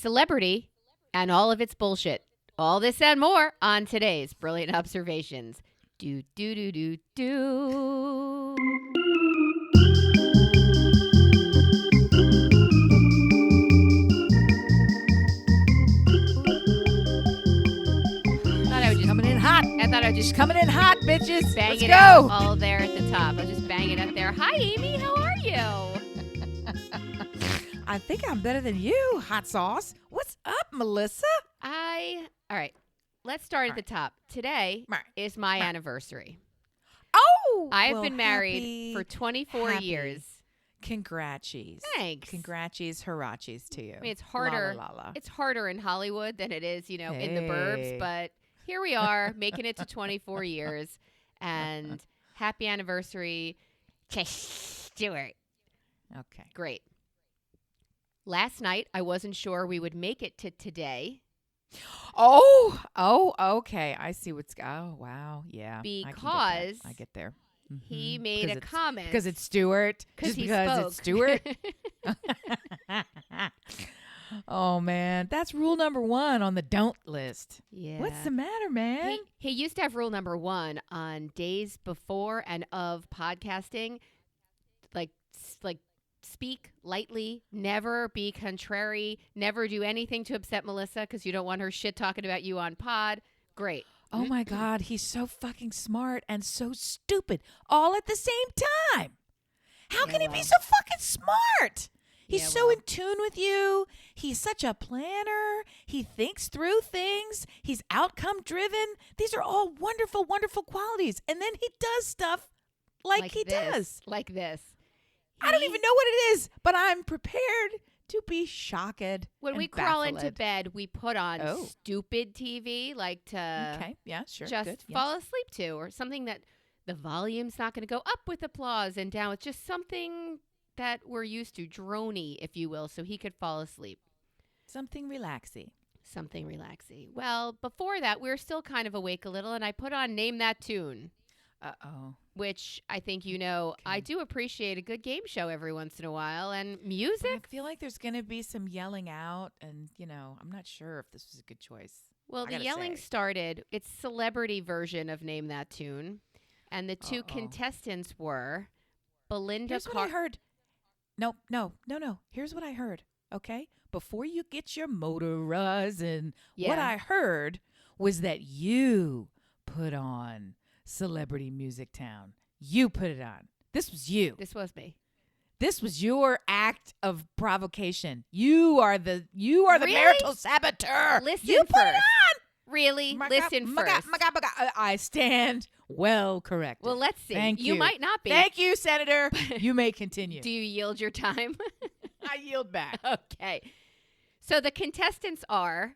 celebrity, and all of its bullshit. All this and more on today's Brilliant Observations. Do, do, do, do, do. I thought I would just coming in hot, bitches. bang Let's it go. out all there at the top. I'll just bang it up there. Hi, Amy. How are you? I think I'm better than you, hot sauce. What's up, Melissa? All right. Let's start at the top. Today is my anniversary. Oh, I have been married for 24 years. Congraties. Thanks. Congraties, harachis to you. I mean, it's harder. La, la, la. It's harder in Hollywood than it is, in the burbs. But here we are, making it to 24 years, and happy anniversary to Stuart. Okay. Great. Last night, I wasn't sure we would make it to today. Oh, okay. I see what's. Oh, wow. Yeah. Because I get there. He made a comment. Because it's Stuart. Just because spoke. it's Stuart. Oh, man. That's rule number 1 on the don't list. Yeah. What's the matter, man? He used to have rule number 1 on days before and of podcasting. Like speak lightly, never be contrary, never do anything to upset Melissa because you don't want her shit talking about you on pod. Great. Oh, my God. He's so fucking smart and so stupid all at the same time. How can he be so fucking smart? He's so in tune with you. He's such a planner. He thinks through things. He's outcome driven. These are all wonderful, wonderful qualities. And then he does stuff like he does. Like this. I don't even know what it is, but I'm prepared to be shocked. When we crawl into bed, we put on stupid TV, like to fall asleep to, or something that the volume's not going to go up with applause and down. It's just something that we're used to, droney, if you will, so he could fall asleep. Something relaxy. Well, before that, we were still kind of awake a little, and I put on Name That Tune. Uh-oh. Which I think I do appreciate a good game show every once in a while, and music. But I feel like there's going to be some yelling out, and, I'm not sure if this was a good choice. Well, the yelling started. It's celebrity version of Name That Tune, and the two contestants were Belinda. Here's what I heard. No. Here's what I heard, okay? Before you get your motorizing, what I heard was that you put on Celebrity Music Town. You put it on. This was you. This was me. This was your act of provocation. You are the marital saboteur. Listen you first. Put it on. Really? Listen first. My God. I stand well corrected. Well, let's see. Thank you. You might not be. Thank you, Senator. You may continue. Do you yield your time? I yield back. Okay. So the contestants are,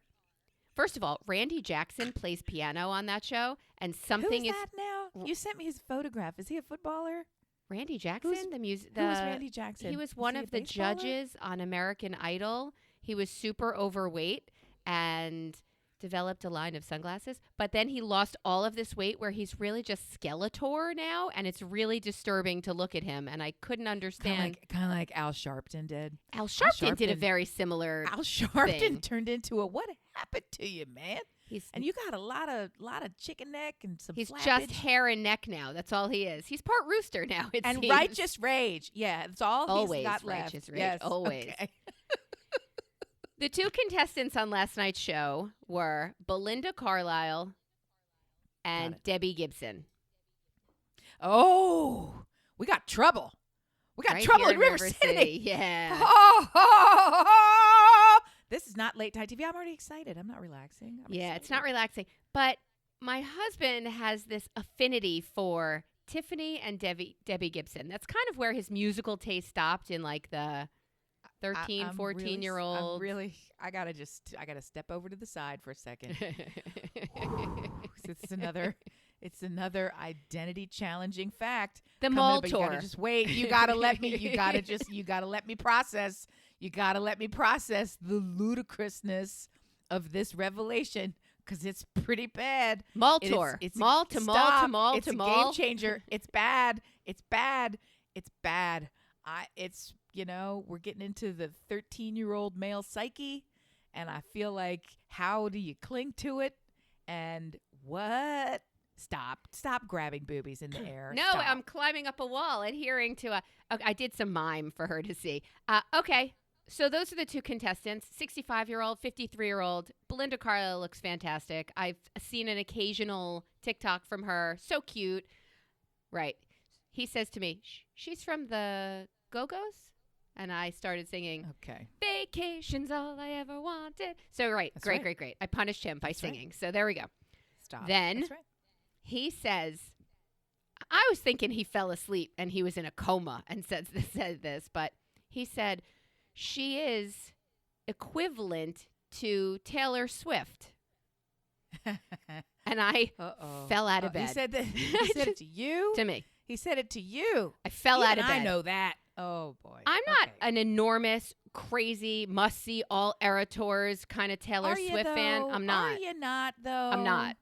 first of all, Randy Jackson plays piano on that show, and something Who's that now? You sent me his photograph. Is he a footballer? Randy Jackson, Who was Randy Jackson? He was one of the judges on American Idol. He was super overweight and developed a line of sunglasses, but then he lost all of this weight where he's really just Skeletor now, and it's really disturbing to look at him, and I couldn't understand. Kind of like Al Sharpton did. Al Sharpton did a very similar Al Sharpton thing. Turned into a what happened to you, man? And you got a lot of chicken neck and some He's flappage. just hair and neck now. That's all he is. He's part rooster now. It and seems. righteous rage. Yeah, it's all always he's got left. Righteous rage. Yes, always. Okay. The two contestants on last night's show were Belinda Carlisle and Debbie Gibson. Oh, we got trouble. We got trouble in River City. Yeah. This is not late night TV. I'm already excited. I'm not relaxing. It's not relaxing. But my husband has this affinity for Tiffany and Debbie Gibson. That's kind of where his musical taste stopped in like the 13, 14-year-old. I gotta step over to the side for a second. It's another identity challenging fact. The mall tour. You gotta just wait. You gotta let me. You gotta let me process. You gotta let me process the ludicrousness of this revelation because it's pretty bad. Mall tour. It's mall to mall to mall to mall. It's a game changer. It's bad. It's bad. It's bad. We're getting into the 13-year-old male psyche, And I feel like, how do you cling to it? And what? Stop grabbing boobies in the air. No, Stop. I'm climbing up a wall, adhering to I did some mime for her to see. Okay. So those are the two contestants, 65-year-old, 53-year-old. Belinda Carlisle looks fantastic. I've seen an occasional TikTok from her. So cute. Right. He says to me, she's from the Go-Go's? And I started singing, okay, Vacation's all I ever wanted. So, right. That's great, right. great. I punished him by singing. Right. So there we go. Stop. Then That's right. he says, I was thinking he fell asleep and he was in a coma and said this, but he said, she is equivalent to Taylor Swift. And I fell out of bed. He said that. He said it to you? To me. He said it to you. I fell out of bed. I know that. Oh, boy. I'm not an enormous, crazy, must-see all-era tours kind of Taylor Swift fan. I'm not. Are you not, though? I'm not.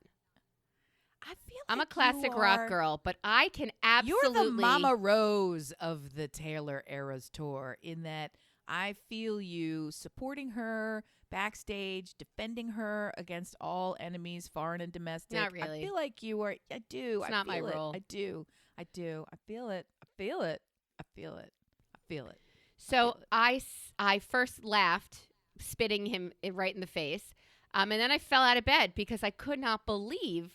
I feel like I'm a classic rock girl, but I can absolutely... You're the Mama Rose of the Taylor Eras tour in that I feel you supporting her backstage, defending her against all enemies, foreign and domestic. Not really. I feel like you are... I do. It's not my role. I do. I feel it. I feel it. I feel it. I feel it. So I first laughed, spitting him right in the face, and then I fell out of bed because I could not believe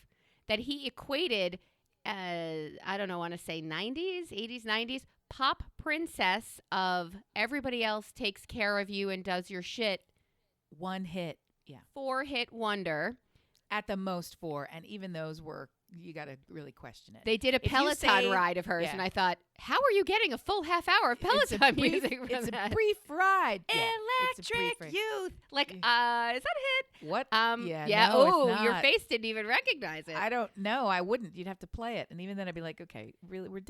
that he equated, I don't know, I want to say 90s, 80s, 90s, pop princess of everybody else takes care of you and does your shit. One hit. Yeah. 4-hit wonder. At the most 4. And even those were, you got to really question it. They did a Peloton ride of hers, and I thought, how are you getting a full half hour of Peloton music from It's that? a brief ride. Electric Youth. Like, is that a hit? What? Yeah. No, oh, it's not. your face didn't even recognize it. I don't know. I wouldn't. You'd have to play it. And even then I'd be like, okay, really, we're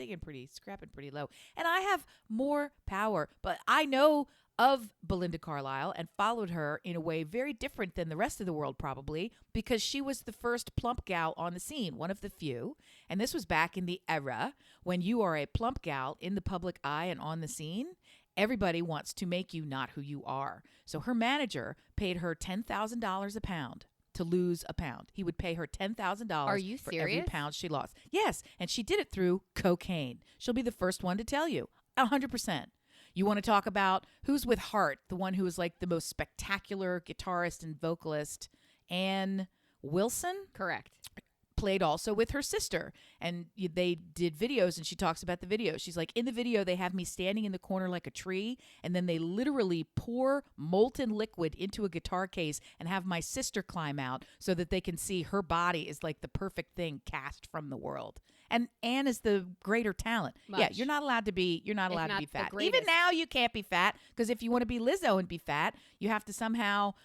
scrapping pretty low. And I have more power. But I know of Belinda Carlisle and followed her in a way very different than the rest of the world probably, because she was the first plump gal on the scene, one of the few. And this was back in the era when you are a plump gal in the public eye and on the scene. Everybody wants to make you not who you are. So her manager paid her $10,000 a pound to lose a pound. He would pay her $10,000 Are you for serious? every pound she lost. Yes, and she did it through cocaine. She'll be the first one to tell you. 100%. You want to talk about who's with heart, the one who is like the most spectacular guitarist and vocalist, Ann Wilson? Correct. Played also with her sister, and they did videos, and she talks about the video. She's like, in the video they have me standing in the corner like a tree, and then they literally pour molten liquid into a guitar case and have my sister climb out so that they can see her body is like the perfect thing cast from the world. And Anne is the greater talent. Much. Yeah, you're not allowed to be fat. Even now you can't be fat, because if you want to be Lizzo and be fat, you have to somehow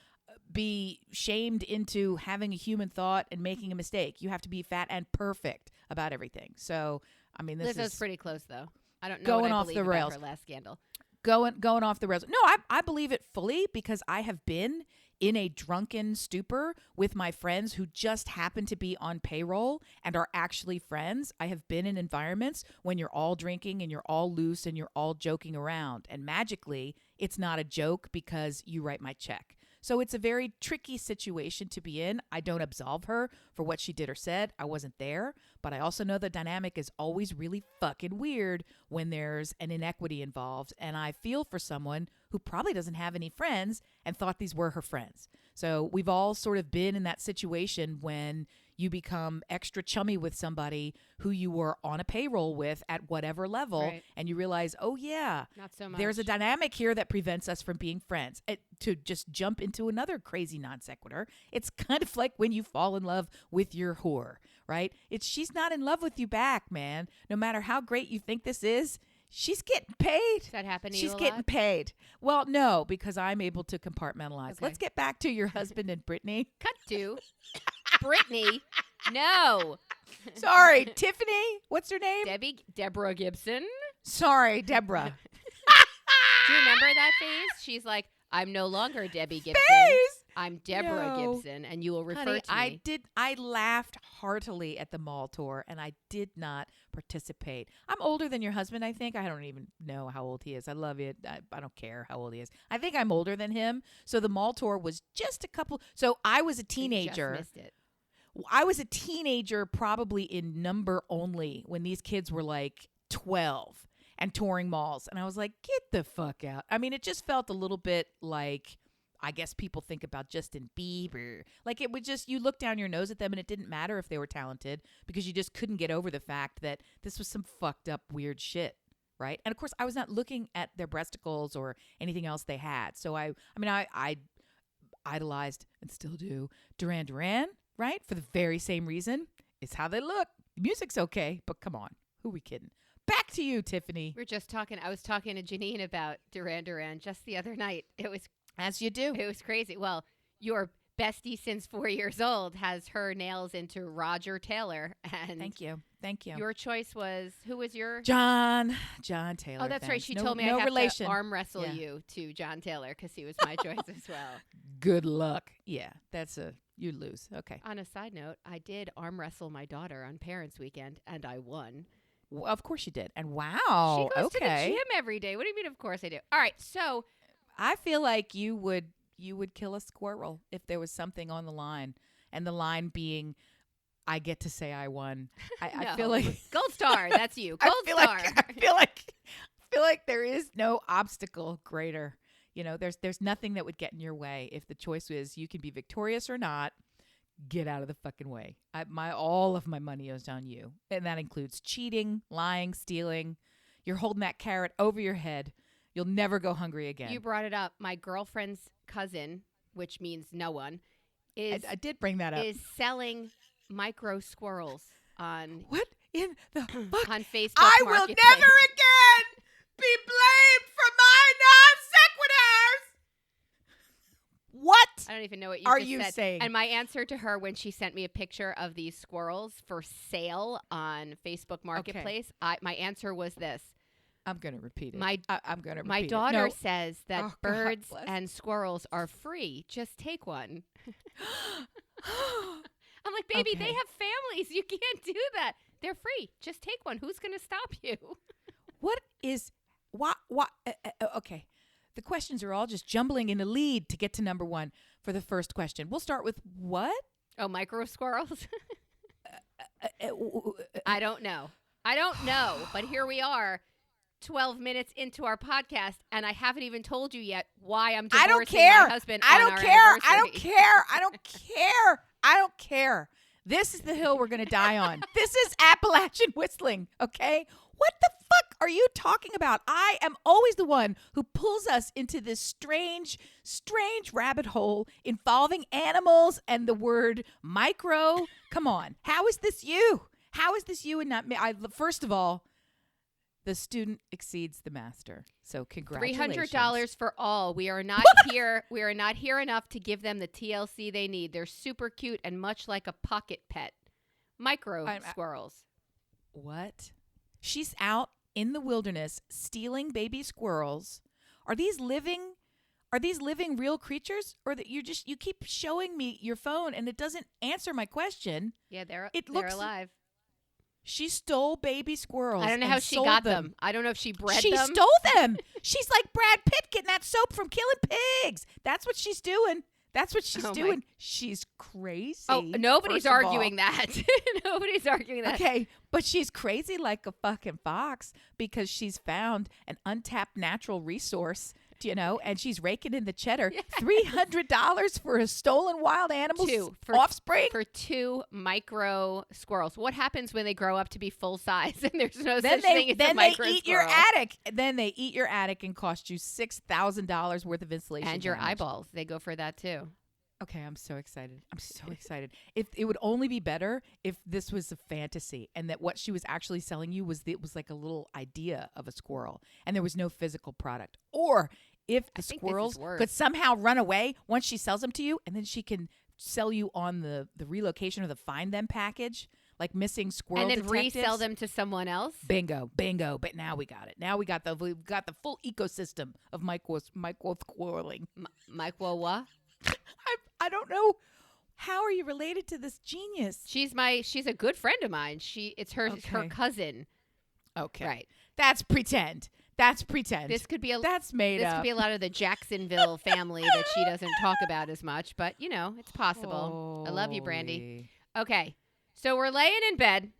be shamed into having a human thought and making a mistake. You have to be fat and perfect about everything. So, I mean, this Lizzo's is pretty close, though. I don't know going what I off believe the rails. About her last scandal. Going off the rails. No, I believe it fully, because I have been in a drunken stupor with my friends who just happen to be on payroll and are actually friends. I have been in environments when you're all drinking and you're all loose and you're all joking around. And magically, it's not a joke because you write my check. So it's a very tricky situation to be in. I don't absolve her for what she did or said. I wasn't there. But I also know the dynamic is always really fucking weird when there's an inequity involved. And I feel for someone who probably doesn't have any friends and thought these were her friends. So we've all sort of been in that situation when you become extra chummy with somebody who you were on a payroll with at whatever level, right, and you realize, oh yeah, not so much. There's a dynamic here that prevents us from being friends. To just jump into another crazy non sequitur, it's kind of like when you fall in love with your whore, right? She's not in love with you back, man. No matter how great you think this is, she's getting paid. Does that happen to She's you a getting lot? paid. Well, no, because I'm able to compartmentalize. Okay. Let's get back to your husband and Brittany. Cut to Brittany. No. Sorry, Tiffany. What's her name? Deborah Gibson. Sorry, Deborah. Do you remember that phase? She's like, I'm no longer Debbie Gibson. Phase? I'm Deborah Gibson, and you will refer to me. I laughed heartily at the mall tour, and I did not participate. I'm older than your husband, I think. I don't even know how old he is. I love you. I don't care how old he is. I think I'm older than him. So the mall tour was just a couple. So I was a teenager. You just missed it. I was a teenager probably in number only when these kids were like 12 and touring malls. And I was like, get the fuck out. I mean, it just felt a little bit like, I guess people think about Justin Bieber. Like it would just, you look down your nose at them and it didn't matter if they were talented because you just couldn't get over the fact that this was some fucked up weird shit. Right. And of course, I was not looking at their breasticles or anything else they had. So I idolized and still do Duran Duran. Right? For the very same reason. It's how they look. The music's okay, but come on. Who are we kidding? Back to you, Tiffany. I was talking to Janine about Duran Duran just the other night. It was... As you do. It was crazy. Well, your bestie since 4 years old has her nails into Roger Taylor. And Thank you. Your choice was... Who was your... John Taylor. Oh, that's right. She told me I have to arm wrestle you to John Taylor because he was my choice as well. Good luck. Yeah, you lose. Okay. On a side note, I did arm wrestle my daughter on Parents' Weekend, and I won. Well, of course you did. And wow. She goes to the gym every day. What do you mean, of course I do? All right, so... I feel like you would kill a squirrel if there was something on the line, and the line being, I get to say I won. I feel like... Gold star, that's you. Gold star. I feel like there is no obstacle greater. You know, there's nothing that would get in your way. If the choice is you can be victorious or not, get out of the fucking way. All of my money is on you. And that includes cheating, lying, stealing. You're holding that carrot over your head. You'll never go hungry again. You brought it up. My girlfriend's cousin, which means no one, I did bring that up. Is selling micro squirrels on... What in the fuck? On Facebook I will never again be blamed for my non-sequiturs. What? I don't even know what you are just you said. saying? And my answer to her when she sent me a picture of these squirrels for sale on Facebook Marketplace, my answer was this. I'm going to repeat it. I'm going to repeat it. My daughter says that birds and squirrels are free. Just take one. I'm like, baby, they have families. You can't do that. They're free. Just take one. Who's going to stop you? Okay. The questions are all just jumbling in a lead to get to number one for the first question. We'll start with what? Oh, micro squirrels? I don't know. But here we are, 12 minutes into our podcast, and I haven't even told you yet why I'm divorcing my husband on our anniversary. I don't care. This is the hill we're going to die on. This is Appalachian whistling, okay? What the fuck are you talking about? I am always the one who pulls us into this strange rabbit hole involving animals and the word micro. Come on. How is this you? How is this you and not me? First of all, the student exceeds the master. So congratulations. $300 for all. We are not here. We are not here enough to give them the TLC they need. They're super cute and much like a pocket pet. Micro squirrels. What? She's out in the wilderness stealing baby squirrels. Are these living real creatures, or that you keep showing me your phone and it doesn't answer my question? Yeah, they're alive. She stole baby squirrels. I don't know how she got them. I don't know if she bred them. She stole them. She's like Brad Pitt getting that soap from Killing Pigs. That's what she's doing. She's crazy. Oh, nobody's arguing that. Nobody's arguing that. Okay, but she's crazy like a fucking fox because she's found an untapped natural resource, and she's raking in the cheddar. Yes. $300 for a stolen wild animal's offspring? For 2 micro squirrels. What happens when they grow up to be full size and there's no such thing as a micro squirrel? Then they eat your attic. Then they eat your attic and cost you $6,000 worth of insulation. And your eyeballs. They go for that too. Okay, I'm so excited. If it would only be better if this was a fantasy and that what she was actually selling you was like a little idea of a squirrel and there was no physical product. Or if the squirrels could somehow run away once she sells them to you, and then she can sell you on the relocation or the find them package, like missing squirrel detectives. And then resell them to someone else? Bingo. But now we got it. Now we've got the full ecosystem of micro squirreling. Micro what? I don't know. How are you related to this genius? She's a good friend of mine. It's her cousin. Okay. Right. That's pretend. That's pretend. That's made up. This could be a lot of the Jacksonville family that she doesn't talk about as much, but it's possible. I love you, Brandy. Okay. So we're laying in bed,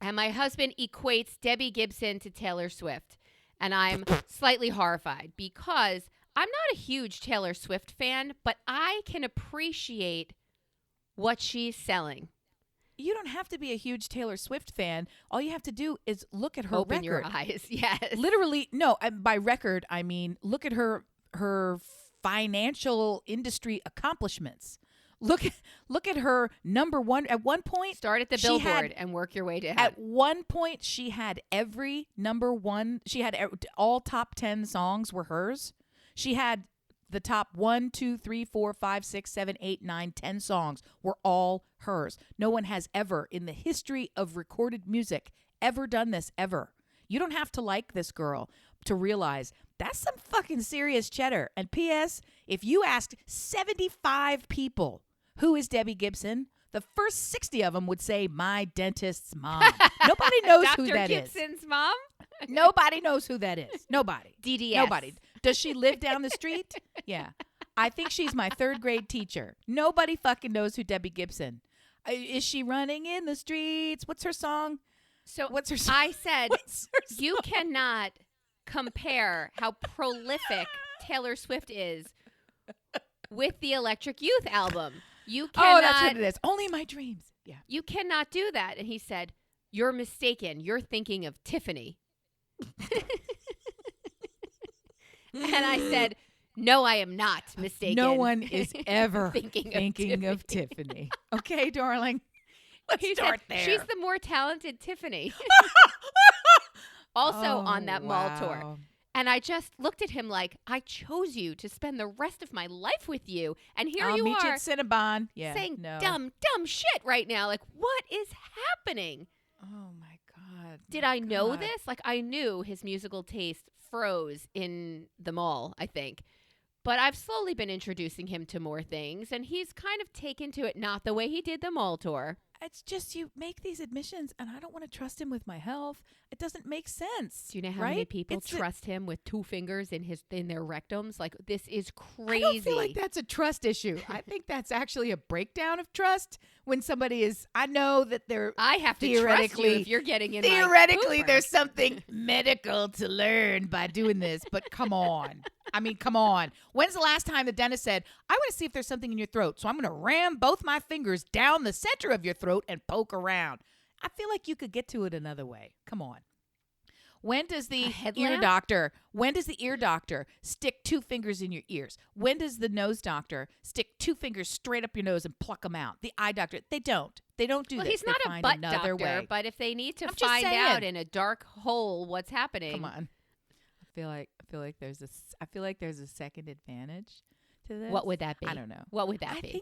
and my husband equates Debbie Gibson to Taylor Swift, and I'm slightly horrified because I'm not a huge Taylor Swift fan, but I can appreciate what she's selling. You don't have to be a huge Taylor Swift fan. All you have to do is look at her Open record. your eyes, yes. Literally, no, by record, I mean look at her financial industry accomplishments. Look at her number one. At one point, start at the Billboard and work your way down. At one point, she had every number one. She had all top 10 songs were hers. She had the top 1, 2, 3, 4, 5, 6, 7, 8, 9, 10 songs were all hers. No one has ever in the history of recorded music ever done this ever. You don't have to like this girl to realize that's some fucking serious cheddar. And P.S., if you asked 75 people who is Debbie Gibson, the first 60 of them would say my dentist's mom. Nobody knows who that is. Dr. Gibson's mom? Nobody knows who that is. Nobody. DDS. Nobody. Does she live down the street? Yeah. I think she's my 3rd grade teacher. Nobody fucking knows who Debbie Gibson. Is she running in the streets? What's her song? What's her song? I said you cannot compare how prolific Taylor Swift is with the Electric Youth album. You cannot. Oh, that's what it is. Only in my dreams. Yeah. You cannot do that. And he said, you're mistaken. You're thinking of Tiffany. And I said, no, I am not mistaken. No one is ever thinking of Tiffany. Okay, darling. Let's start there. She's the more talented Tiffany. Also on that mall tour. And I just looked at him like, I chose you to spend the rest of my life with you. And here you meet are you at Cinnabon. saying dumb shit right now. Like, what is happening? Oh, my God. Did I know this? Like, I knew his musical taste froze in the mall, I think. But I've slowly been introducing him to more things, and he's kind of taken to it not the way he did the mall tour. It's just you make these admissions, and I don't want to trust him with my health. It doesn't make sense. Do you know how many people trust him with 2 fingers in their rectums? Like, this is crazy. I don't feel like that's a trust issue. I think that's actually a breakdown of trust when somebody is. I know that they're. I have to trust you if you're getting in. Theoretically, there's something medical to learn by doing this, but come on. I mean, come on. When's the last time the dentist said, I want to see if there's something in your throat, so I'm going to ram both my fingers down the center of your throat and poke around? I feel like you could get to it another way. Come on. When does the ear doctor stick 2 fingers in your ears? When does the nose doctor stick 2 fingers straight up your nose and pluck them out? The eye doctor, they don't. They don't do this. Well, he's not a butt doctor, but if they need to find out in a dark hole what's happening. Come on. I feel like there's a second advantage to this. What would that be? I don't know. What would that be?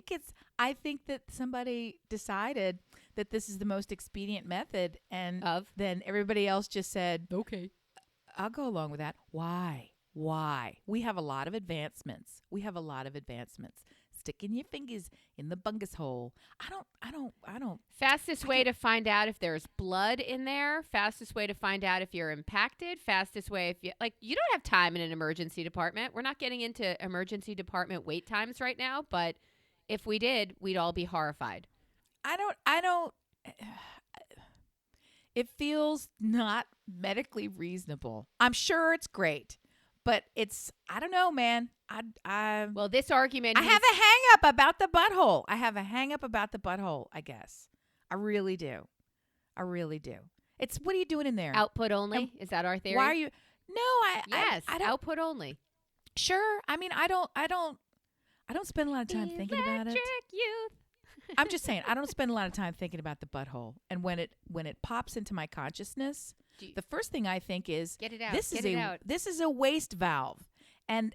I think that somebody decided that this is the most expedient method, and then everybody else just said, "Okay, I'll go along with that." Why? We have a lot of advancements. Sticking your fingers in the bungus hole. I don't. Fastest way to find out if there's blood in there. Fastest way to find out if you're impacted. Fastest way if you don't have time in an emergency department. We're not getting into emergency department wait times right now, but if we did, we'd all be horrified. I don't. It feels not medically reasonable. I'm sure it's great. But I don't know, man. Well, this argument. I have a hang-up about the butthole. I guess. I really do. It's, what are you doing in there? Output only? Is that our theory? Why are you? No, Yes, I don't. Output only. Sure. I mean, I don't spend a lot of time thinking about it. Youth. I'm just saying, I don't spend a lot of time thinking about the butthole. And when it pops into my consciousness, the first thing I think is, get it out. This is a waste valve. And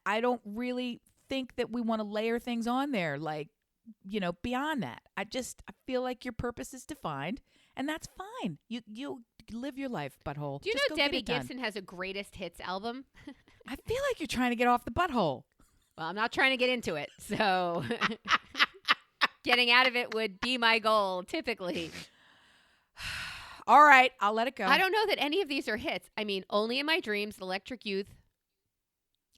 I don't really think that we want to layer things on there, like, beyond that. I feel like your purpose is defined, and that's fine. You live your life, butthole. Do you know Debbie Gibson has a greatest hits album? I feel like you're trying to get off the butthole. Well, I'm not trying to get into it, so getting out of it would be my goal, typically. All right, I'll let it go. I don't know that any of these are hits. I mean, Only in My Dreams, Electric Youth.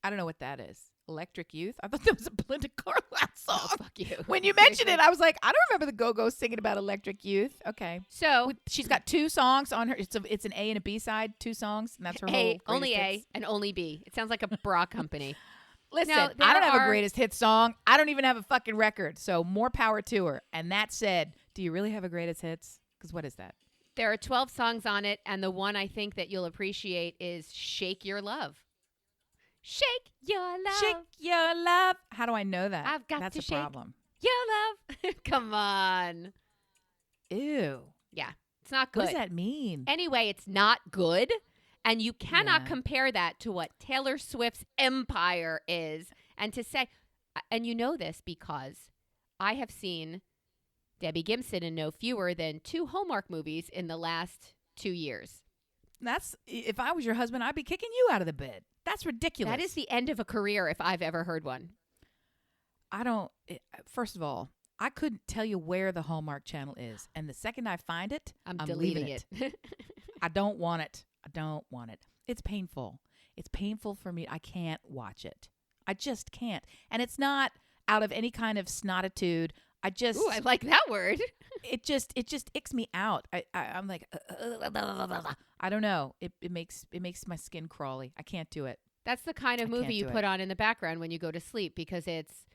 I don't know what that is. Electric Youth? I thought that was a Belinda Carlisle song. Oh, fuck you. When you mentioned it, I was like, I don't remember the Go-Go's singing about Electric Youth. Okay. So she's got 2 songs on her. It's an A and a B side, 2 songs, and that's her whole only hits. A and only B. It sounds like a bra company. Listen, I don't have a greatest hit song. I don't even have a fucking record. So more power to her. And that said, do you really have a greatest hits? Because what is that? There are 12 songs on it, and the one I think that you'll appreciate is Shake Your Love. Shake your love. Shake your love. How do I know that? I've got That's to a shake problem. your love. Come on. Ew. Yeah, it's not good. What does that mean? Anyway, it's not good. And you cannot compare that to what Taylor Swift's empire is. And to say, and you know this because I have seen Debbie Gibson in no fewer than 2 Hallmark movies in the last 2 years. If I was your husband, I'd be kicking you out of the bed. That's ridiculous. That is the end of a career if I've ever heard one. First of all, I couldn't tell you where the Hallmark Channel is. And the second I find it, I'm deleting it. I don't want it. It's painful. It's painful for me. I can't watch it. I just can't. And it's not out of any kind of snotitude. Ooh, I like that word. It just icks me out. I'm like, I don't know. It makes my skin crawly. I can't do it. That's the kind of movie you put on in the background when you go to sleep because it's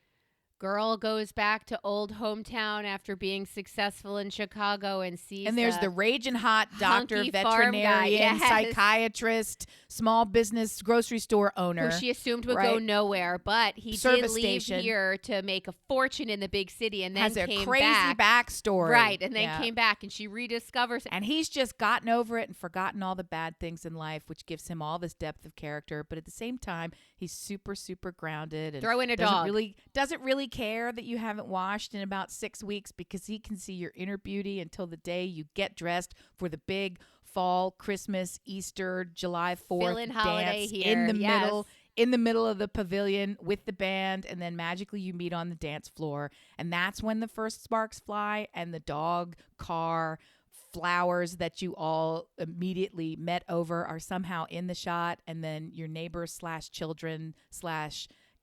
girl goes back to old hometown after being successful in Chicago and sees. And there's the raging hot doctor, veterinarian, psychiatrist, small business grocery store owner who she assumed would go nowhere, but he did leave here to make a fortune in the big city, and then has a came crazy backstory, right? And then came back, and she rediscovers, and he's just gotten over it and forgotten all the bad things in life, which gives him all this depth of character. But at the same time, he's super, super grounded and throw in a dog. Doesn't really care that you haven't washed in about 6 weeks because he can see your inner beauty until the day you get dressed for the big fall, Christmas, Easter, July 4th dance here. in the middle of the pavilion with the band, and then magically you meet on the dance floor, and that's when the first sparks fly, and the dog, car, flowers that you all immediately met over are somehow in the shot, and then your neighbors / children /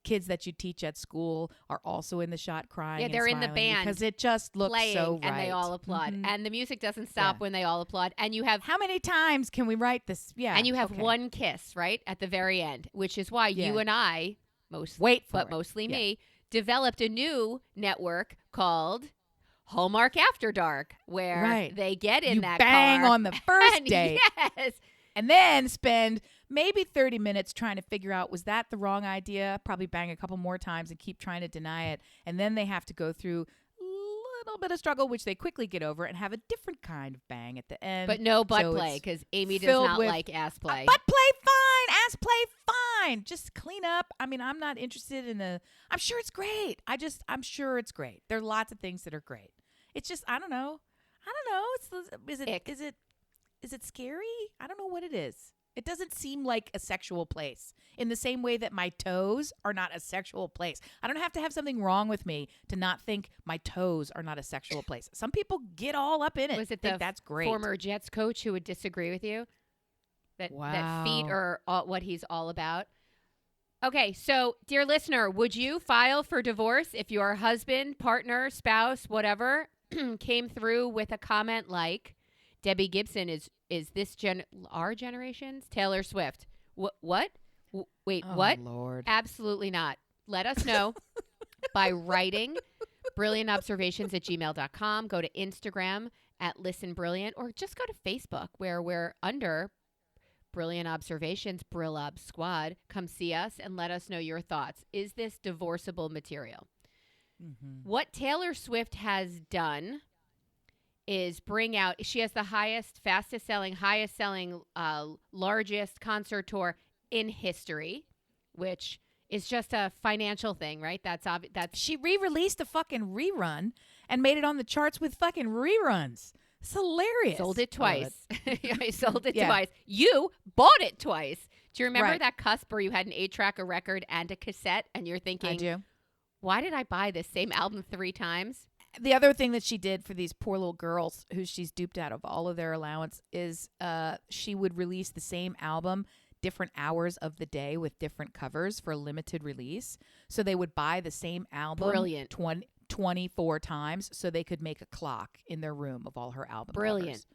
kids that you teach at school are also in the shot crying. Yeah, they're in the band because it just looks so right. And they all applaud. Mm-hmm. And the music doesn't stop when they all applaud. And you have how many times can we write this? Yeah, and you have one kiss right at the very end, which is why you and I mostly me developed a new network called Hallmark After Dark, where they get in that bang car on the first date, yes, and then spend maybe 30 minutes trying to figure out, was that the wrong idea? Probably bang a couple more times and keep trying to deny it. And then they have to go through a little bit of struggle, which they quickly get over, and have a different kind of bang at the end. But no butt play, because Amy does not like ass play. Butt play, fine. Ass play, fine. Just clean up. I mean, I'm not interested in I'm sure it's great. I'm sure it's great. There are lots of things that are great. It's just, I don't know. Is it scary? I don't know what it is. It doesn't seem like a sexual place in the same way that my toes are not a sexual place. I don't have to have something wrong with me to not think my toes are not a sexual place. Some people get all up in it. Was it that's great. Former Jets coach who would disagree with you? That feet are what he's all about? Okay, so dear listener, would you file for divorce if your husband, partner, spouse, whatever, came through with a comment like, Debbie Gibson is this our generation's Taylor Swift? What? Wait, what? Lord. Absolutely not. Let us know by writing brilliantobservations@gmail.com. Go to Instagram @listenbrilliant, or just go to Facebook where we're under Brilliant Observations, Brill-Ob Squad. Come see us and let us know your thoughts. Is this divorceable material? Mm-hmm. What Taylor Swift has done is bring out, she has the fastest selling, largest concert tour in history, which is just a financial thing, right? That's she re-released a fucking rerun and made it on the charts with fucking reruns. It's hilarious. Sold it twice. I sold it twice. You bought it twice. Do you remember that cusp where you had an 8-track, a record, and a cassette, and you're thinking, I do. Why did I buy this same album 3 times? The other thing that she did for these poor little girls who she's duped out of all of their allowance is she would release the same album different hours of the day with different covers for a limited release. So they would buy the same album Brilliant. 24 times so they could make a clock in their room of all her album Brilliant. covers.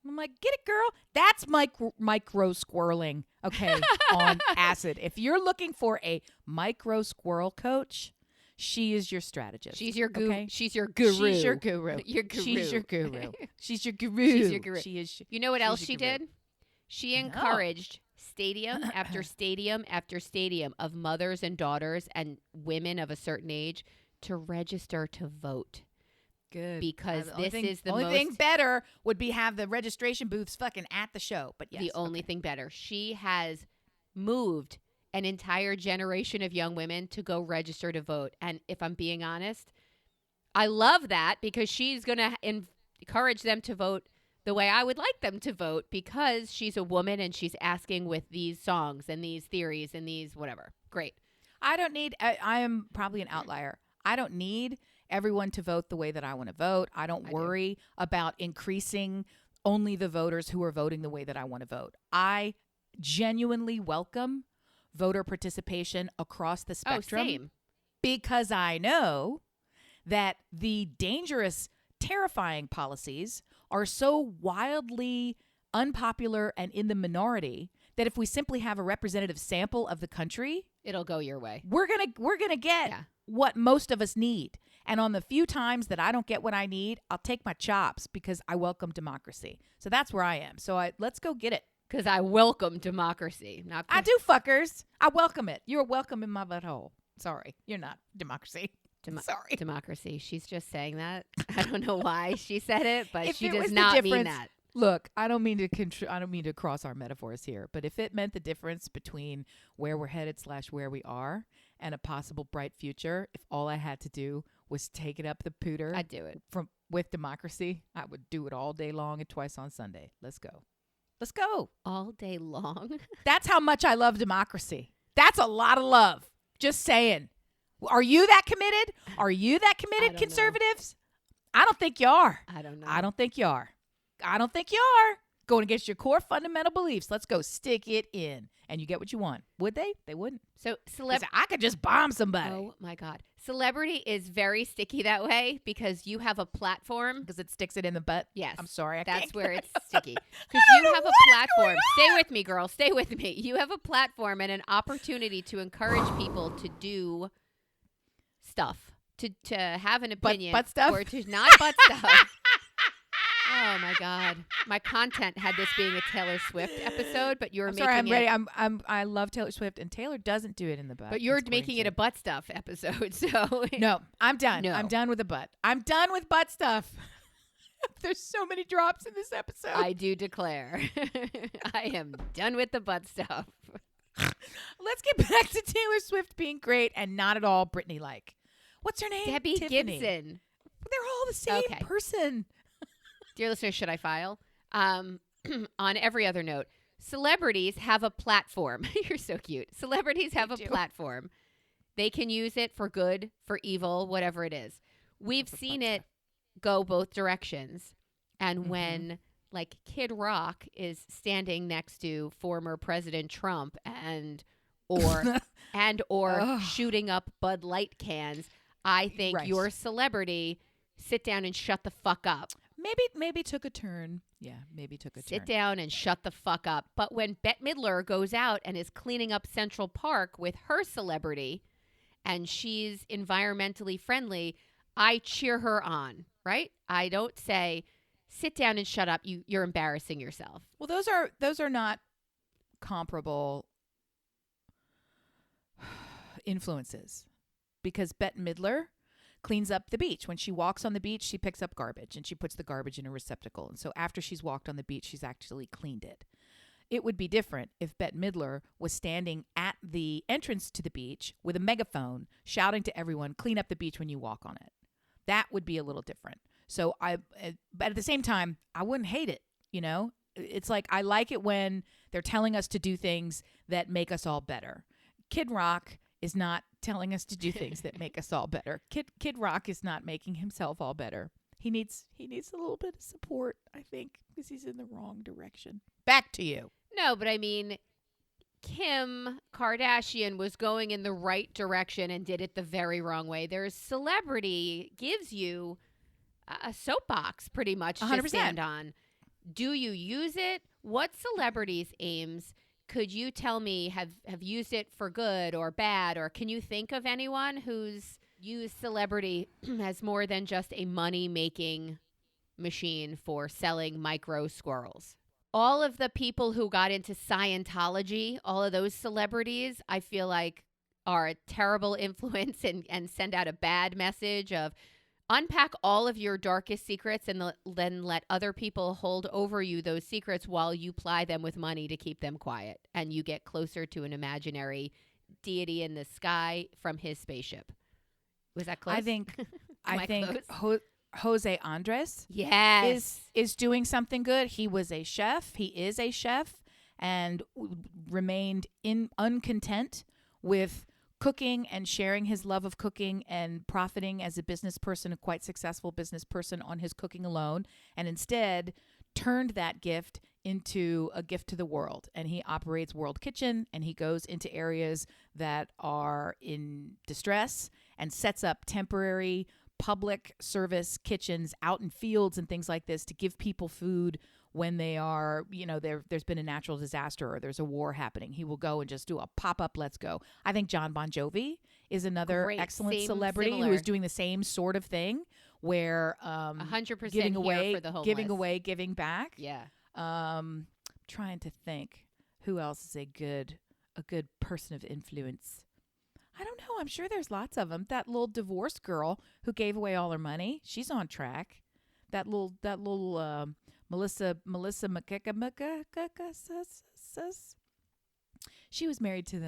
I'm like, get it, girl. That's micro squirreling, okay, on acid. If you're looking for a micro squirrel coach, she is your strategist. She's your guru. Okay? She's your guru. She's your guru. Your guru. She's your guru. She's your guru. She's your guru. She is. You know what else she did? She encouraged stadium after stadium after stadium of mothers and daughters and women of a certain age to register to vote. Good. Because this is the only thing better would be have the registration booths fucking at the show. But yes, the only thing better. She has moved an entire generation of young women to go register to vote. And if I'm being honest, I love that because she's going to encourage them to vote the way I would like them to vote because she's a woman and she's asking with these songs and these theories and these whatever. Great. I don't need, I am probably an outlier. I don't need everyone to vote the way that I want to vote. I don't worry about increasing only the voters who are voting the way that I want to vote. I genuinely welcome voter participation across the spectrum. Oh, same. Because I know that the dangerous, terrifying policies are so wildly unpopular and in the minority that if we simply have a representative sample of the country, it'll go your way. We're gonna get what most of us need. And on the few times that I don't get what I need, I'll take my chops because I welcome democracy. So that's where I am. So let's go get it. Because I welcome democracy. I do, fuckers. I welcome it. You're welcome in my butthole. Sorry, you're not democracy. Sorry. Democracy. She's just saying that. I don't know why she said it, but she does the not mean that. Look, I don't mean to cross our metaphors here, but if it meant the difference between where we're headed / where we are and a possible bright future, if all I had to do was take it up the pooter, I'd do it. With democracy, I would do it all day long and twice on Sunday. Let's go. Let's go. All day long? That's how much I love democracy. That's a lot of love. Just saying. Are you that committed? Are you that committed, conservatives? Know. I don't think you are. I don't know. I don't think you are. I don't think you are. Going against your core fundamental beliefs. Let's go stick it in. And you get what you want. Would they? They wouldn't. So I could just bomb somebody. Oh, my God. Celebrity is very sticky that way because you have a platform. Because it sticks it in the butt? Yes. I'm sorry. That's where it's sticky. Because you have a platform. Stay with me, girl. Stay with me. You have a platform and an opportunity to encourage people to do stuff. To have an opinion. Butt stuff? Or to not butt stuff. Oh my God! My content had this being a Taylor Swift episode, but you're making I'm it. ready. I love Taylor Swift, and Taylor doesn't do it in the butt. But you're making it a butt stuff episode, so no, I'm done. No. I'm done with the butt. I'm done with butt stuff. There's so many drops in this episode. I do declare, I am done with the butt stuff. Let's get back to Taylor Swift being great and not at all Britney-like. What's her name? Debbie Tiffany. Gibson. They're all the same person. Dear listeners, should I file? On every other note, celebrities have a platform. You're so cute. Celebrities have a platform. They can use it for good, for evil, whatever it is. We've seen it go both directions. And when, like, Kid Rock is standing next to former President Trump or shooting up Bud Light cans, I think your celebrity, sit down and shut the fuck up. Maybe took a turn. Yeah, maybe took a turn. Sit down and shut the fuck up. But when Bette Midler goes out and is cleaning up Central Park with her celebrity and she's environmentally friendly, I cheer her on, right? I don't say, sit down and shut up. You're embarrassing yourself. Well, those are not comparable influences because Bette Midler cleans up the beach. When she walks on the beach, she picks up garbage and she puts the garbage in a receptacle. And so after she's walked on the beach, she's actually cleaned it. It would be different if Bette Midler was standing at the entrance to the beach with a megaphone shouting to everyone, clean up the beach when you walk on it. That would be a little different. But at the same time, I wouldn't hate it. You know, it's like I like it when They're telling us to do things that make us all better. Kid Rock is not telling us to do things that make us all better. Kid Rock is not making himself all better. He needs a little bit of support, I think, because he's in the wrong direction. Back to you. No, but I mean, Kim Kardashian was going in the right direction and did it the very wrong way. There's celebrity gives you a soapbox pretty much 100%. To stand on. Do you use it? What celebrities' aims could you tell me have used it for good or bad? Or can you think of anyone who's used celebrity as more than just a money-making machine for selling micro squirrels? All of the people who got into Scientology, all of those celebrities, I feel like are a terrible influence and send out a bad message of unpack all of your darkest secrets and then let other people hold over you those secrets while you ply them with money to keep them quiet. And you get closer to an imaginary deity in the sky from his spaceship. Was that close? I think Jose Andres is doing something good. He was a chef. He is a chef and remained uncontent with cooking and sharing his love of cooking and profiting as a business person, a quite successful business person on his cooking alone, and instead turned that gift into a gift to the world. And he operates World Kitchen, and he goes into areas that are in distress and sets up temporary public service kitchens out in fields and things like this to give people food when they are, there's been a natural disaster or there's a war happening. He will go and just do a pop-up, let's go. I think John Bon Jovi is another excellent celebrity who is doing the same sort of thing where 100% giving away, for the homeless. Giving back. Yeah. Trying to think who else is a good person of influence. I don't know. I'm sure there's lots of them. That little divorced girl who gave away all her money, she's on track. That little Melissa McKeka. She was married to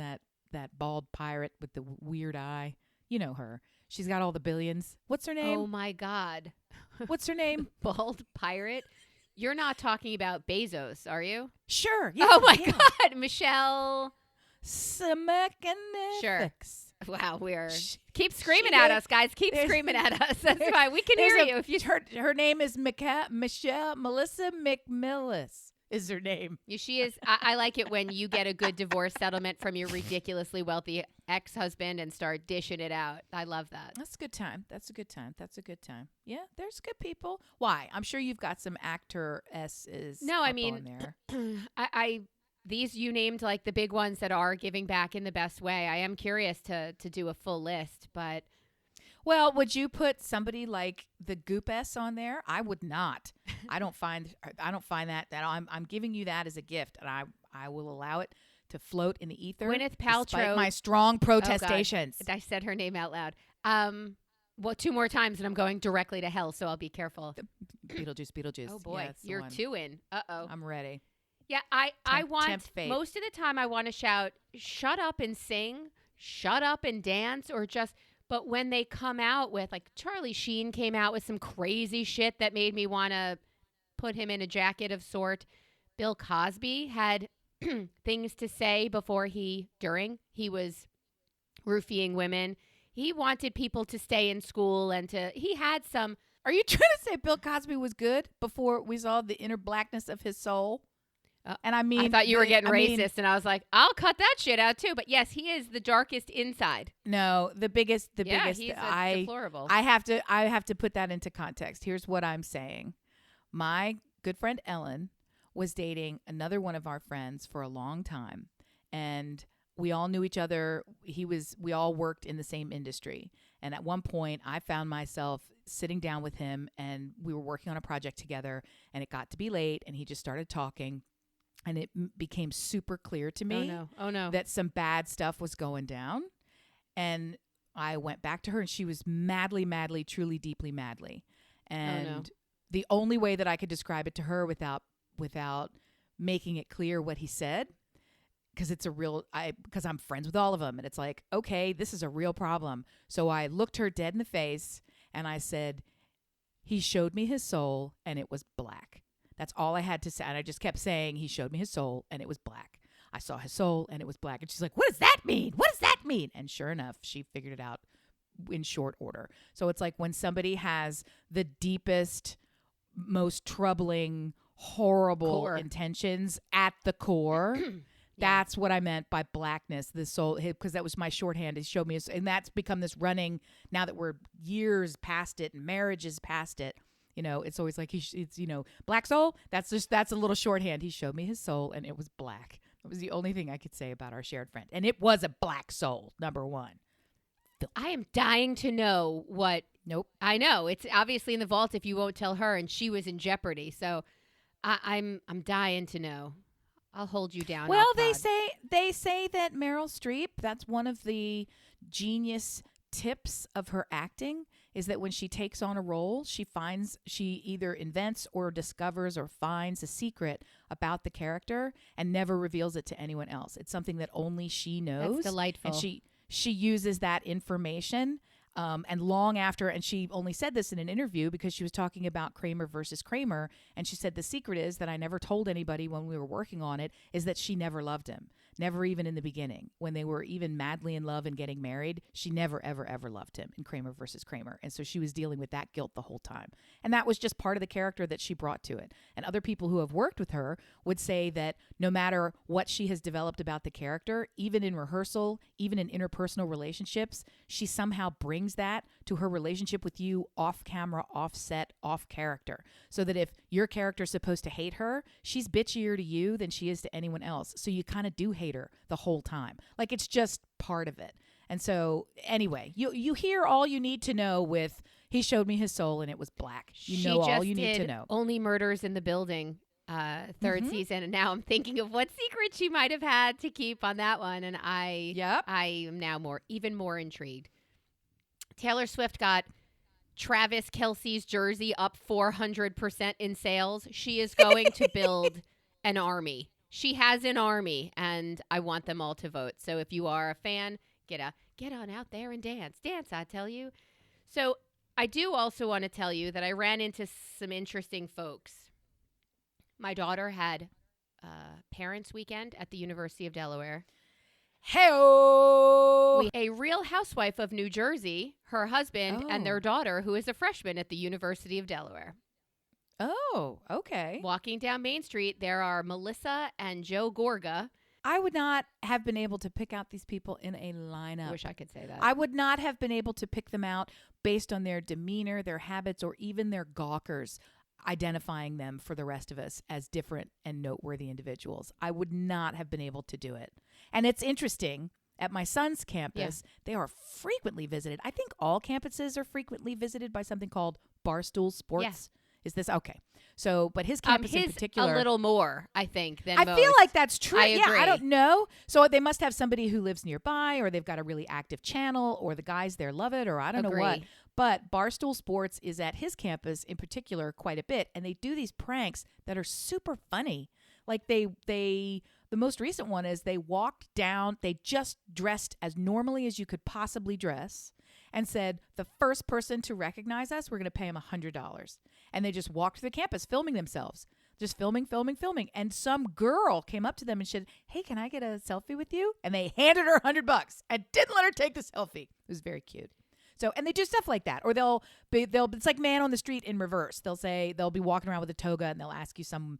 that bald pirate with the weird eye. You know her. She's got all the billions. What's her name? Oh my God. What's her name? Bald pirate? You're not talking about Bezos, are you? Sure. Yeah, oh my God. Michelle. Sure. Wow, keep screaming at us, guys. Keep screaming at us. That's fine. We can hear you. If you her name is Melissa McMillis is her name. She is. I like it when you get a good divorce settlement from your ridiculously wealthy ex-husband and start dishing it out. I love that. That's a good time. Yeah, there's good people. Why? I'm sure you've got some actor-esses. No, I mean, on there. These you named like the big ones that are giving back in the best way. I am curious to do a full list, but well, would you put somebody like the Goop-S on there? I would not. I don't find that I'm giving you that as a gift, and I will allow it to float in the ether. Gwyneth Paltrow, despite my strong protestations. I said her name out loud. Well, 2 more times, and I'm going directly to hell, so I'll be careful. Beetlejuice. Oh boy, you're 2 in. Uh-oh. I'm ready. Yeah, I want, most of the time I want to shout, shut up and sing, shut up and dance, but when they come out with, like Charlie Sheen came out with some crazy shit that made me want to put him in a jacket of sort. Bill Cosby had things to say during he was roofing women. He wanted people to stay in school he had some. Are you trying to say Bill Cosby was good before we saw the inner blackness of his soul? And I mean, I thought you were getting racist, and I was like, I'll cut that shit out too. But yes, he is the darkest inside. No, the biggest. He's deplorable. I have to put that into context. Here's what I'm saying. My good friend Ellen was dating another one of our friends for a long time, and we all knew each other. We all worked in the same industry, and at one point, I found myself sitting down with him, and we were working on a project together, and it got to be late, and he just started talking. And it became super clear to me that some bad stuff was going down. And I went back to her, and she was madly, truly, deeply madly. And the only way that I could describe it to her without making it clear what he said, because because I'm friends with all of them. And it's like, okay, this is a real problem. So I looked her dead in the face, and I said, he showed me his soul, and it was black. That's all I had to say. And I just kept saying, he showed me his soul and it was black. I saw his soul and it was black. And she's like, what does that mean? What does that mean? And sure enough, she figured it out in short order. So it's like when somebody has the deepest, most troubling, horrible intentions at the core. That's what I meant by blackness, the soul, because that was my shorthand. He showed me, and that's become this running, now that we're years past it and marriages past it, it's always like, it's black soul. That's a little shorthand. He showed me his soul and it was black. It was the only thing I could say about our shared friend. And it was a black soul, number one. I am dying to know what. Nope. I know. It's obviously in the vault if you won't tell her, and she was in jeopardy. So I'm dying to know. I'll hold you down. Well, they say that Meryl Streep, that's one of the genius tips of her acting, is that when she takes on a role, she either invents or discovers or finds a secret about the character and never reveals it to anyone else. It's something that only she knows. That's delightful. And she uses that information. And long after, and she only said this in an interview because she was talking about Kramer versus Kramer, and she said the secret is that I never told anybody when we were working on it, is that she never loved him. Never even in the beginning. When they were even madly in love and getting married, she never, ever, ever loved him in Kramer versus Kramer. And so she was dealing with that guilt the whole time. And that was just part of the character that she brought to it. And other people who have worked with her would say that no matter what she has developed about the character, even in rehearsal, even in interpersonal relationships, she somehow brings that to her relationship with you off camera, off set, off character. So that if your character is supposed to hate her, she's bitchier to you than she is to anyone else. So you kind of do hate her the whole time. Like, it's just part of it. And so anyway, you hear all you need to know with he showed me his soul and it was black. You know all you need to know. Only Murders in the Building third season, and now I'm thinking of what secret she might have had to keep on that one, and I am now even more intrigued. Taylor Swift got Travis Kelce's jersey up 400% in sales. She is going to build an army. She has an army, and I want them all to vote. So if you are a fan, get on out there and dance. Dance, I tell you. So I do also want to tell you that I ran into some interesting folks. My daughter had Parents' Weekend at the University of Delaware. Hey-o! A Real Housewife of New Jersey, her husband, and their daughter, who is a freshman at the University of Delaware. Oh, okay. Walking down Main Street, there are Melissa and Joe Gorga. I would not have been able to pick out these people in a lineup. I wish I could say that. I would not have been able to pick them out based on their demeanor, their habits, or even their gawkers, identifying them for the rest of us as different and noteworthy individuals. I would not have been able to do it. And it's interesting. At my son's campus, they are frequently visited. I think all campuses are frequently visited by something called Barstool Sports. Yeah. Is this okay? So, but his campus in particular, a little more, I think, than I most. feel like that's true. I agree. I don't know. So they must have somebody who lives nearby, or they've got a really active channel, or the guys there love it, or I don't know what. But Barstool Sports is at his campus in particular quite a bit, and they do these pranks that are super funny. Like the most recent one is they walked down, they just dressed as normally as you could possibly dress, and said, the first person to recognize us, we're going to pay him $100. And they just walked through the campus filming themselves, just filming. And some girl came up to them and said, hey, can I get a selfie with you? And they handed her $100 and didn't let her take the selfie. It was very cute. So, and they do stuff like that. Or it's like Man on the Street in reverse. They'll be walking around with a toga and they'll ask you some,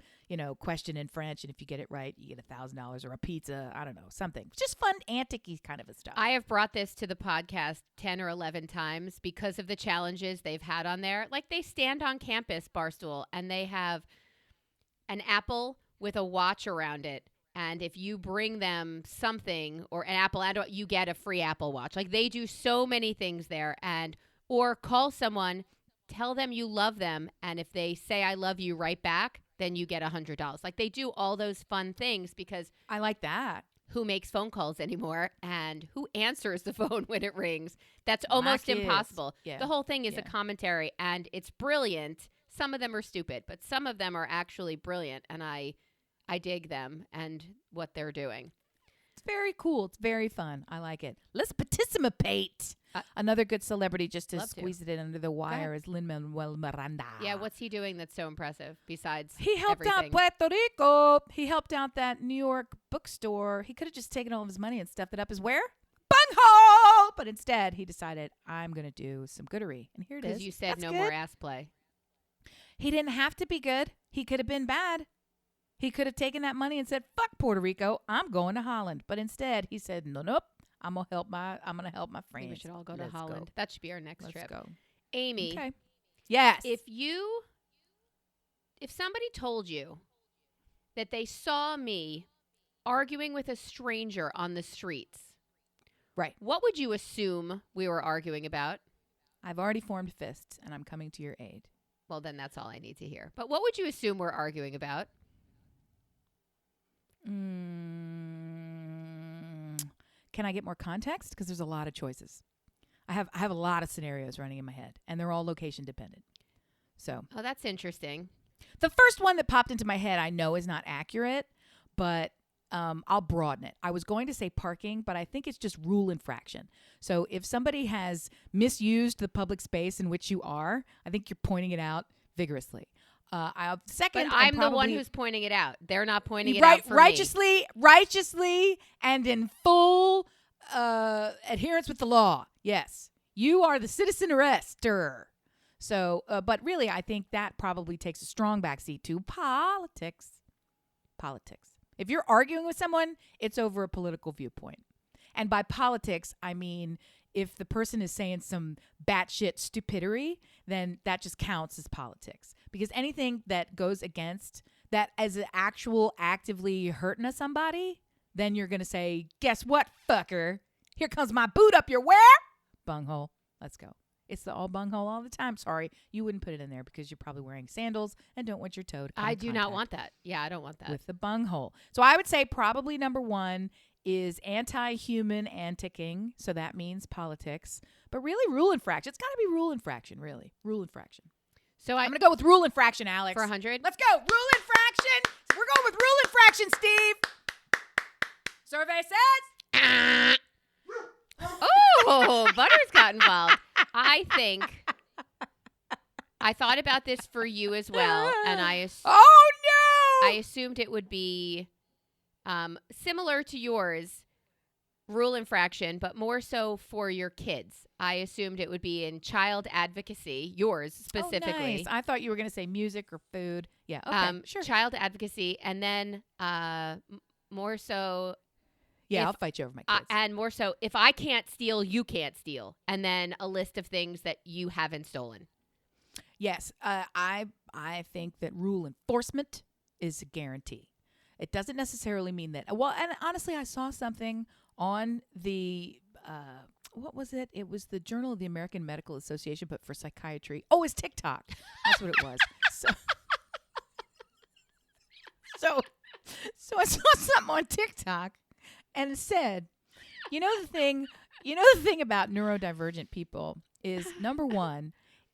question in French. And if you get it right, you get $1,000 or a pizza. I don't know, something. Just fun, antic-y kind of a stuff. I have brought this to the podcast 10 or 11 times because of the challenges they've had on there. Like, they stand on campus, Barstool, and they have an apple with a watch around it. And if you bring them something or an Apple, you get a free Apple Watch. Like, they do so many things there. Or call someone, tell them you love them, and if they say I love you right back, then you get $100. Like, they do all those fun things because I like that. Who makes phone calls anymore and who answers the phone when it rings? That's almost impossible. Yeah. The whole thing is a commentary, and it's brilliant. Some of them are stupid, but some of them are actually brilliant, and I dig them and what they're doing. It's very cool. It's very fun. I like it. Let's participate. Another good celebrity just to squeeze it in under the wire is Lin-Manuel Miranda. Yeah, what's he doing that's so impressive besides He helped everything? out Puerto Rico. He helped out that New York bookstore. He could have just taken all of his money and stuffed it up as where? Bunghole! But instead, he decided, I'm going to do some goodery. And here it is. Because you said no more ass play. He didn't have to be good. He could have been bad. He could have taken that money and said, fuck Puerto Rico, I'm going to Holland. But instead, he said, nope, I'm going to help my friends. We should all go to Holland. That should be our next trip. Go. Amy. Okay. Yes. If somebody told you that they saw me arguing with a stranger on the streets, right, what would you assume we were arguing about? I've already formed fists, and I'm coming to your aid. Well, then that's all I need to hear. But what would you assume we're arguing about? Can I get more context? Because there's a lot of choices. I have a lot of scenarios running in my head, and they're all location dependent. So, oh, that's interesting. The first one that popped into my head I know is not accurate, but I'll broaden it. I was going to say parking, but I think it's just rule infraction. So if somebody has misused the public space in which you are, I think you're pointing it out vigorously. But I'm the one who's pointing it out. They're not pointing it out for righteously, and in full adherence with the law. Yes, you are the citizen arrestor. So, but really, I think that probably takes a strong backseat to politics. If you're arguing with someone, it's over a political viewpoint. And by politics, I mean if the person is saying some batshit stupidity, then that just counts as politics. Because anything that goes against that as an actual actively hurting somebody, then you're going to say, guess what, fucker? Here comes my boot up your where? Bunghole. Let's go. It's the all bunghole all the time. Sorry, you wouldn't put it in there because you're probably wearing sandals and don't want your toe to come I do not want that. Yeah, I don't want that. With the bunghole. So I would say probably number one is anti-human anticing. So that means politics. But really rule infraction. It's got to be rule infraction, really. Rule infraction. So I'm going to go with rule infraction, Alex. For 100? Let's go. Rule infraction. We're going with rule infraction, Steve. Survey says. Oh, Butters got involved. I thought about this for you as well, and I assumed it would be similar to yours, rule infraction, but more so for your kids. I assumed it would be in child advocacy, yours specifically. Oh, nice. I thought you were going to say music or food. Yeah, okay, sure. Child advocacy, and then more so... Yeah, I'll fight you over my kids. And more so, if I can't steal, you can't steal. And then a list of things that you haven't stolen. Yes, I think that rule enforcement is a guarantee. It doesn't necessarily mean that. Well, and honestly, I saw something on the, what was it? It was the Journal of the American Medical Association, but for psychiatry. Oh, it's TikTok. That's what it was. So I saw something on TikTok. And it said, the thing about neurodivergent people is, number one,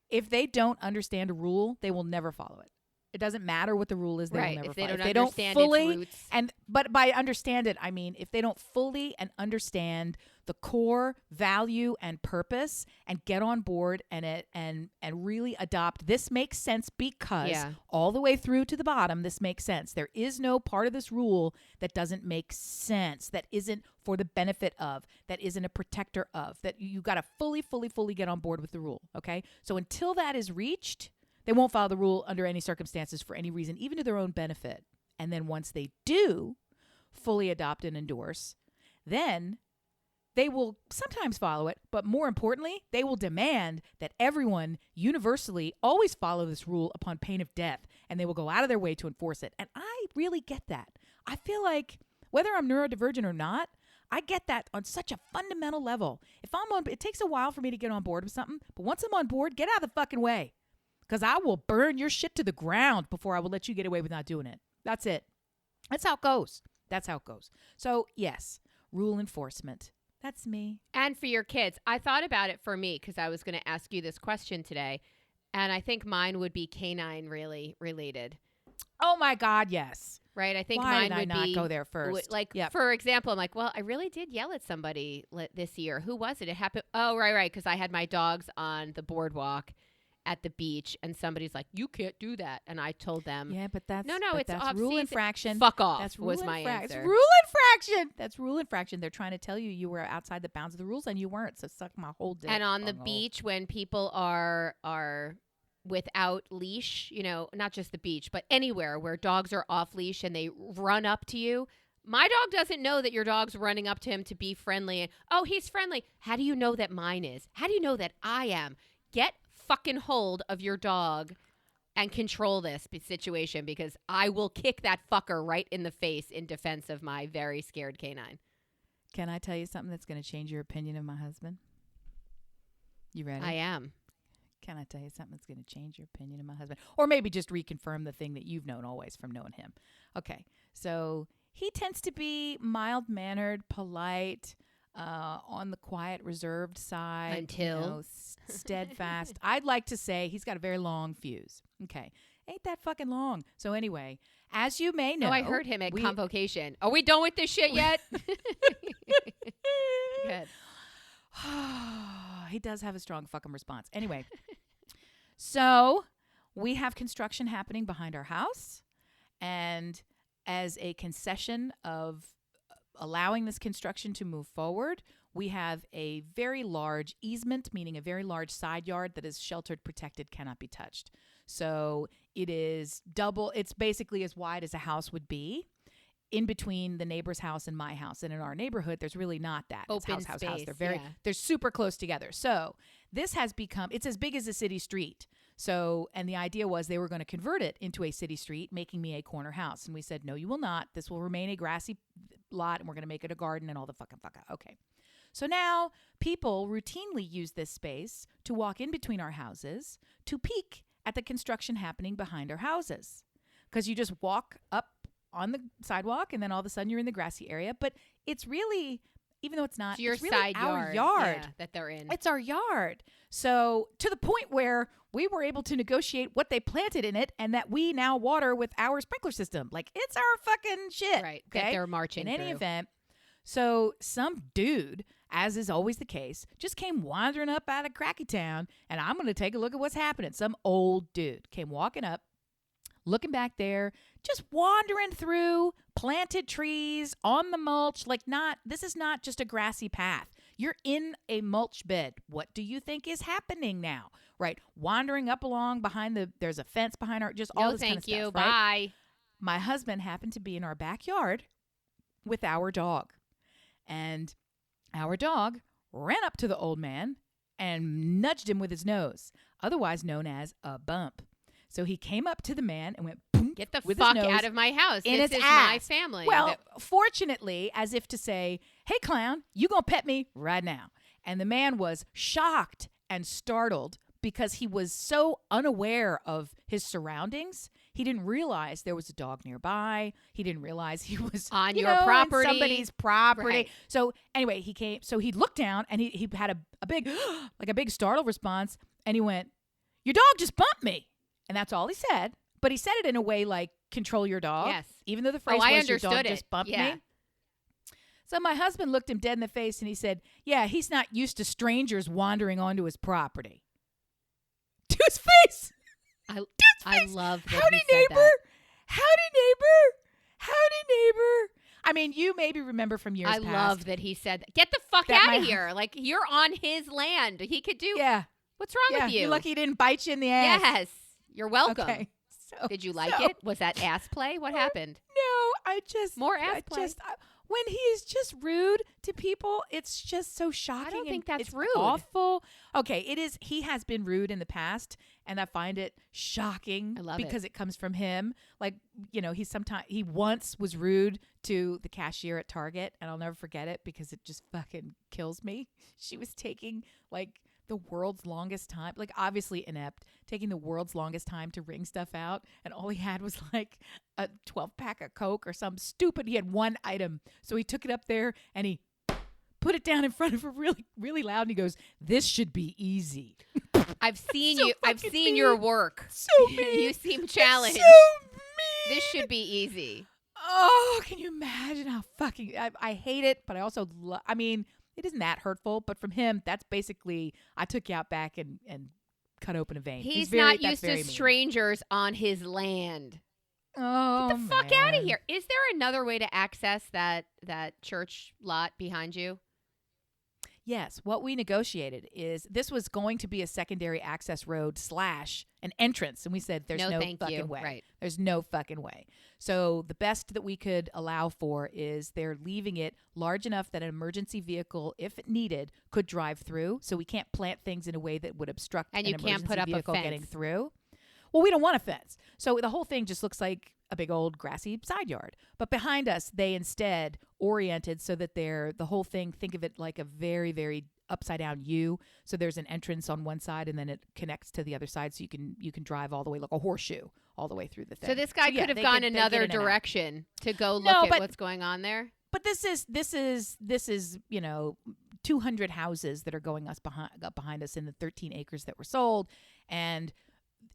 if they don't understand a rule, they will never follow it. It doesn't matter what the rule is; they will never follow it. If they don't fully its roots. But by understand it, I mean if they don't fully and understand the core value and purpose and get on board and really adopt. This makes sense because all the way through to the bottom, this makes sense. There is no part of this rule that doesn't make sense, that isn't for the benefit of, that isn't a protector of, that you got to fully get on board with the rule. Okay. So until that is reached, they won't follow the rule under any circumstances for any reason, even to their own benefit. And then once they do fully adopt and endorse, then they will sometimes follow it, but more importantly, they will demand that everyone universally always follow this rule upon pain of death, and they will go out of their way to enforce it. And I really get that. I feel like whether I'm neurodivergent or not, I get that on such a fundamental level. It takes a while for me to get on board with something, but once I'm on board, get out of the fucking way, because I will burn your shit to the ground before I will let you get away with not doing it. That's it. That's how it goes. So yes, rule enforcement. That's me. And for your kids. I thought about it for me because I was going to ask you this question today. And I think mine would be canine really related. Oh, my God, yes. Right. I think Why mine did I would not be go there first? Like, for example, I'm like, well, I really did yell at somebody this year. Who was it? It happened. Oh, right. Because I had my dogs on the boardwalk at the beach, and somebody's like, you can't do that. And I told them, yeah, but that's it's that's off rule season. infraction. Fuck off. That's was my answer. It's rule infraction. That's rule infraction. They're trying to tell you were outside the bounds of the rules and you weren't. So suck my whole dick. And on the beach, when people are without leash, not just the beach, but anywhere where dogs are off leash and they run up to you. My dog doesn't know that your dog's running up to him to be friendly. And, oh, he's friendly. How do you know that mine is? How do you know that I am? Get fucking hold of your dog and control this situation, because I will kick that fucker right in the face in defense of my very scared canine. Can I tell you something that's going to change your opinion of my husband? You ready? I am. Can I tell you something that's going to change your opinion of my husband? Or maybe just reconfirm the thing that you've known always from knowing him. Okay, so he tends to be mild-mannered, polite, on the quiet, reserved side. Until. Steadfast. I'd like to say he's got a very long fuse. Okay. Ain't that fucking long. So anyway, as you may know. Oh, I heard him at Convocation. Are we done with this shit yet? Good. He does have a strong fucking response. Anyway, so we have construction happening behind our house. And as a concession of allowing this construction to move forward, we have a very large easement, meaning a very large side yard that is sheltered, protected, cannot be touched. So it is it's basically as wide as a house would be in between the neighbor's house and my house. And in our neighborhood, there's really not that. Open it's house. space, they're super close together. So this has become, it's as big as a city street. So, and the idea was they were going to convert it into a city street, making me a corner house. And we said, no, you will not. This will remain a grassy lot, and we're going to make it a garden and all the fucking fuck out. Okay. So now people routinely use this space to walk in between our houses to peek at the construction happening behind our houses. Because you just walk up on the sidewalk and then all of a sudden you're in the grassy area. But it's really, even though it's not, it's your really side our yard that they're in. It's our yard. So to the point where we were able to negotiate what they planted in it and that we now water with our sprinkler system. Like, it's our fucking shit. Right. Okay? That they're marching in any through. event. So some dude, as is always the case, just came wandering up out of Cracky Town, and I'm going to take a look at what's happening. Some old dude came walking up, looking back there, just wandering through planted trees on the mulch. This is not just a grassy path. You're in a mulch bed. What do you think is happening now? Right. Wandering up along there's a fence behind all this kind of stuff. Thank you. Right? Bye. My husband happened to be in our backyard with our dog. And our dog ran up to the old man and nudged him with his nose, otherwise known as a bump. So he came up to the man and went, boom, get the with fuck his nose out of my house. This is my family. Well, fortunately, as if to say, hey, clown, you gonna pet me right now. And the man was shocked and startled because he was so unaware of his surroundings. He didn't realize there was a dog nearby. He didn't realize he was on your property, on somebody's property. Right. So anyway, he came. So he looked down and he had a big, like a big startled response. And he went, "Your dog just bumped me." And that's all he said. But he said it in a way like, "Control your dog." Yes. Even though the phrase was, "Your dog just bumped me." So my husband looked him dead in the face and he said, "Yeah, he's not used to strangers wandering onto his property." To his face. I love that. Howdy, he neighbor. said that. Howdy, neighbor. Howdy, neighbor. I mean, you maybe remember from years past. I love that he said that. Get the fuck out of here. Like, you're on his land. He could do. Yeah. What's wrong with you? You're lucky he didn't bite you in the ass. Yes. You're welcome. Okay. Did you like it? Was that ass play? What happened? No, more ass play. When he is just rude to people, it's just so shocking. I don't think that's it's rude. Awful. Okay, it is. He has been rude in the past, and I find it shocking. I love because it comes from him. Like, he once was rude to the cashier at Target, and I'll never forget it because it just fucking kills me. She was taking like the world's longest time, like obviously inept, taking the world's longest time to ring stuff out. And all he had was like a 12-pack of Coke or something stupid. He had one item. So he took it up there and he put it down in front of her really, really loud. And he goes, "This should be easy." I've seen so you. I've seen mean. your work. So mean. You seem challenged. So mean. This should be easy. Oh, can you imagine how fucking I hate it, but I also I mean, it isn't that hurtful, but from him, that's basically I took you out back and cut open a vein. He's not used to strangers on his land. Oh, get the fuck out of here. Is there another way to access that church lot behind you? Yes. What we negotiated is this was going to be a secondary access road / an entrance. And we said, there's no fucking way. Right. There's no fucking way. So the best that we could allow for is they're leaving it large enough that an emergency vehicle, if it needed, could drive through. So we can't plant things in a way that would obstruct and an you can't emergency put up vehicle a fence. getting through. Well, we don't want a fence. So the whole thing just looks like a big old grassy side yard. But behind us, they instead oriented so that the whole thing, think of it like a very, very upside down U. So there's an entrance on one side and then it connects to the other side. So you can drive all the way like a horshoe all the way through the thing. So this guy could have gone another direction to go look at what's going on there. But this is 200 houses that are going up behind us in the 13 acres that were sold, and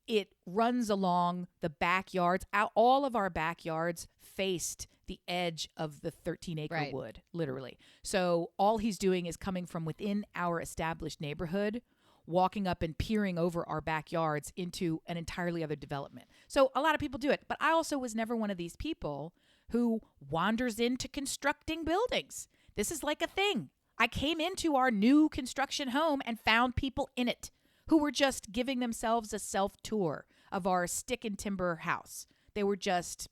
it runs along the backyards. All of our backyards faced the edge of the 13-acre wood, literally. So all he's doing is coming from within our established neighborhood, walking up and peering over our backyards into an entirely other development. So a lot of people do it. But I also was never one of these people who wanders into constructing buildings. This is like a thing. I came into our new construction home and found people in it who were just giving themselves a self-tour of our stick and timber house. They were just,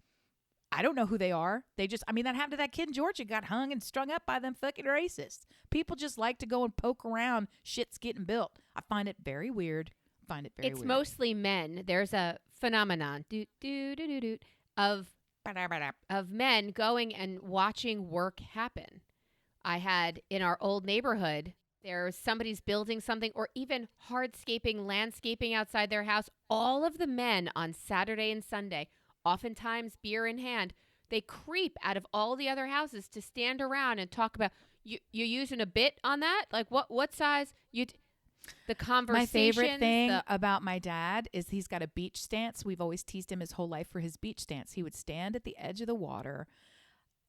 I don't know who they are. That happened to that kid in Georgia, got hung and strung up by them fucking racists. People just like to go and poke around shit's getting built. I find it very weird. It's mostly men. There's a phenomenon of men going and watching work happen. I had in our old neighborhood, there's somebody's building something or even hardscaping, landscaping outside their house. All of the men on Saturday and Sunday, oftentimes beer in hand, they creep out of all the other houses to stand around and talk about, you're using a bit on that? Like what size? The conversation. My favorite thing about my dad is he's got a beach stance. We've always teased him his whole life for his beach stance. He would stand at the edge of the water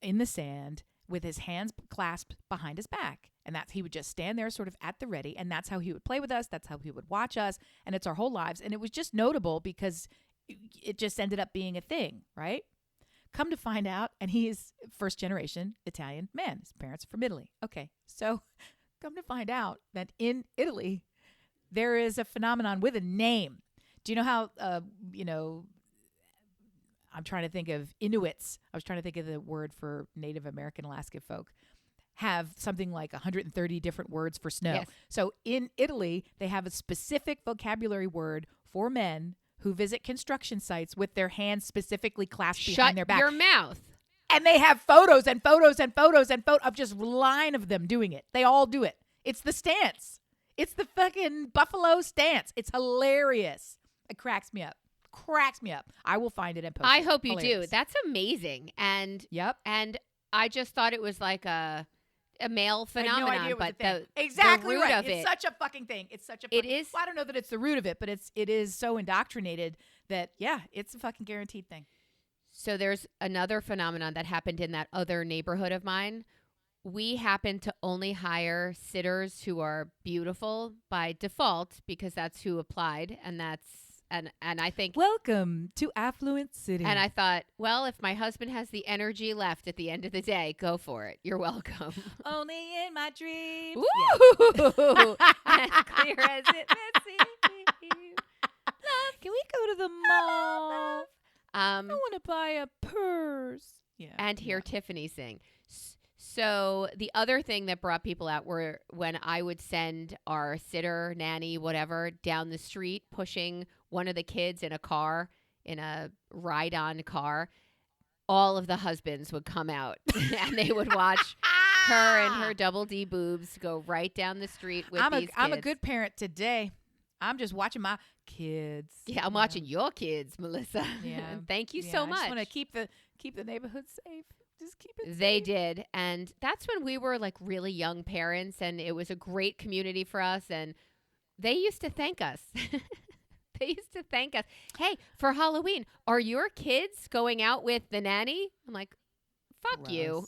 in the sand with his hands clasped behind his back. And he would just stand there sort of at the ready. And that's how he would play with us. That's how he would watch us. And it's our whole lives. And it was just notable because it just ended up being a thing, right? Come to find out, and he is first generation Italian man. His parents are from Italy. Okay, so come to find out that in Italy, there is a phenomenon with a name. Do you know how, I'm trying to think of Inuits. I was trying to think of the word for Native American Alaska folk. Have something like 130 different words for snow. Yes. So in Italy, they have a specific vocabulary word for men who visit construction sites with their hands specifically clasped behind their back. Shut your mouth. And they have photos and photos and photos and photos of just line of them doing it. They all do it. It's the stance. It's the fucking buffalo stance. It's hilarious. It cracks me up. I will find it and post it. I hope you do. That's amazing. And yep. And I just thought it was like a male phenomenon. I had no idea but exactly the root right. of It's such a fucking thing. It is. Well, I don't know that it's the root of it, but it is so indoctrinated that it's a fucking guaranteed thing. So there's another phenomenon that happened in that other neighborhood of mine. We happen to only hire sitters who are beautiful by default because that's who applied, and I think welcome to Affluent City. And I thought, well, if my husband has the energy left at the end of the day, go for it. You're welcome. Only in my dreams. Woo! As clear as it may seem. Can we go to the mall? I want to buy a purse. Yeah. And hear Tiffany sing. So the other thing that brought people out were when I would send our sitter, nanny, whatever, down the street pushing one of the kids in a ride-on car, all of the husbands would come out and they would watch her and her double D boobs go right down the street with these kids. I'm a good parent today. I'm just watching my kids. Yeah, I'm watching your kids, Melissa. Yeah. Thank you so much. I just want to keep the neighborhood safe. Just keep it safe. They did. And that's when we were like really young parents, and it was a great community for us. And they used to thank us. Hey, for Halloween, are your kids going out with the nanny? I'm like, Fuck you.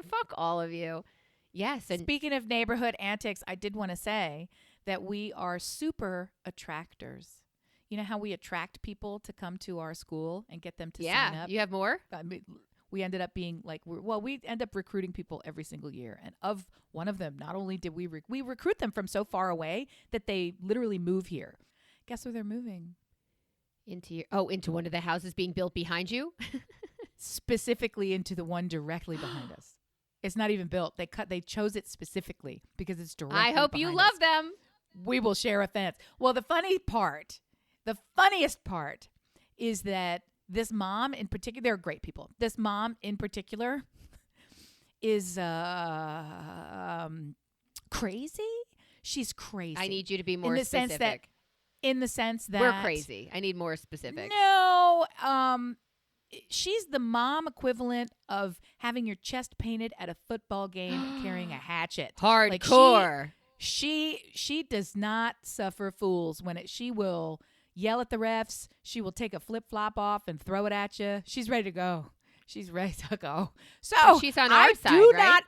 Fuck all of you. Yes. And speaking of neighborhood antics, I did want to say that we are super attractors. You know how we attract people to come to our school and get them to sign up? You have more? I mean, we ended up being like, we end up recruiting people every single year. And of one of them, not only did we recruit them from so far away that they literally move here. Guess where they're moving? Into one of the houses being built behind you? Specifically into the one directly behind us. It's not even built. They chose it specifically because it's directly behind us. I hope you love them. We will share a fence. Well, the funniest part is that this mom in particular, they're great people. This mom in particular is crazy. She's crazy. I need you to be more specific. In the sense that we're crazy. I need more specific. No, she's the mom equivalent of having your chest painted at a football game and carrying a hatchet. Hardcore. Like she does not suffer fools she will yell at the refs. She will take a flip-flop off and throw it at you. She's ready to go. She's ready to go. So she's on our side, do right? not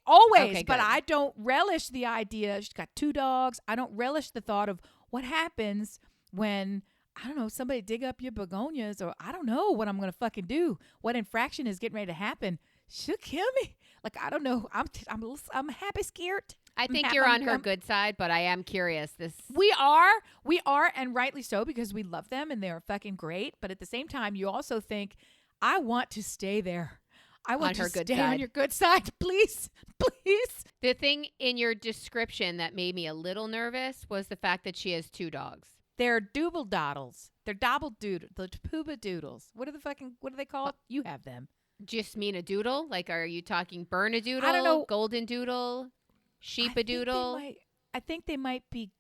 always, okay, but I don't relish the idea. She's got 2 dogs. I don't relish the thought of what happens when, I don't know, somebody dig up your begonias, or I don't know what I'm going to fucking do. What infraction is getting ready to happen? She'll kill me. Like, I don't know. I'm happy scared. I think you're on her good side, but I am curious. We are, and rightly so, because we love them and they're fucking great. But at the same time, you also think, I want to stay there. I want to stay on your good side, please. The thing in your description that made me a little nervous was the fact that she has 2 dogs. They're dooble doddles. They're dobble doodle. The pooba doodles. What are they called? You have them. Just mean a doodle? Like, are you talking Bernedoodle? I don't know. Golden doodle? Sheepadoodle? I think they might be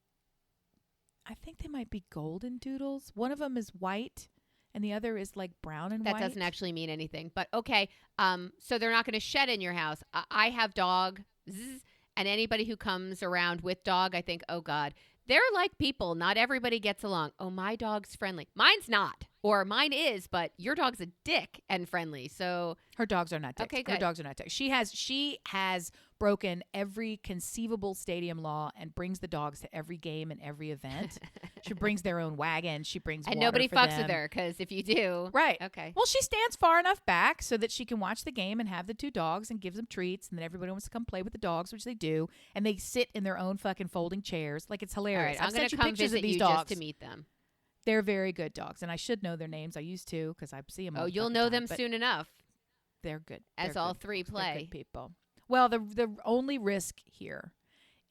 golden doodles. One of them is white and the other is like brown and white. That doesn't actually mean anything. But okay, so they're not going to shed in your house. I have dogs, and anybody who comes around with dog, I think, oh God, they're like people. Not everybody gets along. Oh, my dog's friendly. Mine's not. Or mine is, but your dog's a dick and friendly. So her dogs are not dicks. Okay, good. Her dogs are not dicks. She has broken every conceivable stadium law and brings the dogs to every game and every event. She brings their own wagon. She brings and water nobody for fucks them. with her, because if you do, right? Okay. Well, she stands far enough back so that she can watch the game and have the 2 dogs and gives them treats, and then everybody wants to come play with the dogs, which they do, and they sit in their own fucking folding chairs. Like, it's hilarious. All right, I've sent you come pictures visit of these you dogs just to meet them. They're very good dogs, and I should know their names. I used to, because I see them all the you'll know time, them soon enough. They're good. As all 3 play. They're good people. Well, the only risk here